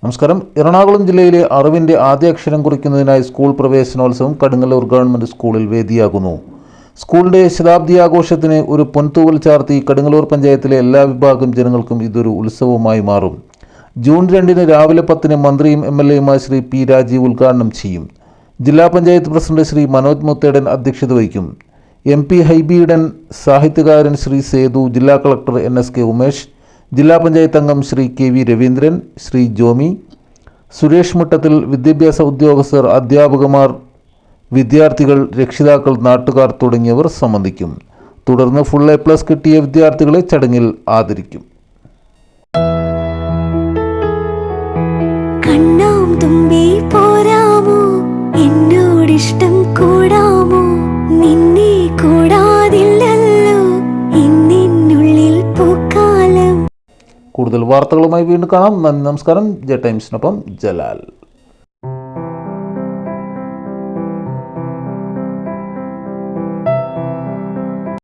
നമസ്കാരം. എറണാകുളം ജില്ലയിലെ അറിവിൻ്റെ ആദ്യ അക്ഷരം കുറിക്കുന്നതിനായി സ്കൂൾ പ്രവേശനോത്സവം കടുങ്ങല്ലൂർ ഗവൺമെൻറ് സ്കൂളിൽ വേദിയാകുന്നു. സ്കൂളിൻ്റെ ശതാബ്ദി ആഘോഷത്തിന് ഒരു പൊൻതൂവൽ ചാർത്തി കടുങ്ങല്ലൂർ പഞ്ചായത്തിലെ എല്ലാ വിഭാഗം ജനങ്ങൾക്കും ഇതൊരു ഉത്സവമായി മാറും. ജൂൺ 2 രാവിലെ 10 മന്ത്രിയും MLA ശ്രീ P. രാജീവ് ഉദ്ഘാടനം ചെയ്യും. ജില്ലാ പഞ്ചായത്ത് പ്രസിഡന്റ് ശ്രീ മനോജ് മുത്തേടൻ അധ്യക്ഷത വഹിക്കും. MP ഹൈബി ഈഡൻ, സാഹിത്യകാരൻ ശ്രീ സേതു, ജില്ലാ കളക്ടർ NSK ഉമേഷ്, ജില്ലാ പഞ്ചായത്ത് അംഗം ശ്രീ KV രവീന്ദ്രൻ, ശ്രീ ജോമി, സുരേഷ് മുട്ടത്തിൽ, വിദ്യാഭ്യാസ ഉദ്യോഗസ്ഥർ, അധ്യാപകമാർ, വിദ്യാർത്ഥികൾ, രക്ഷിതാക്കൾ, നാട്ടുകാർ തുടങ്ങിയവർ സംബന്ധിക്കും. തുടർന്ന് ഫുൾ A+ കിട്ടിയ വിദ്യാർത്ഥികളെ ചടങ്ങിൽ ആദരിക്കും. തുമ്പി പോരാമോ എന്നോടിഷ്ടം കൂടാമോ നിന്നെ കൂടാതില്ലല്ലോ ഇന്നിനുള്ളിൽ പൂക്കാലം. കൂടുതൽ വാർത്തകളുമായി വീണ്ടും കാണാം. നന്ദി, നമസ്കാരം. ജെ ടൈംസിനൊപ്പം ജലാൽ.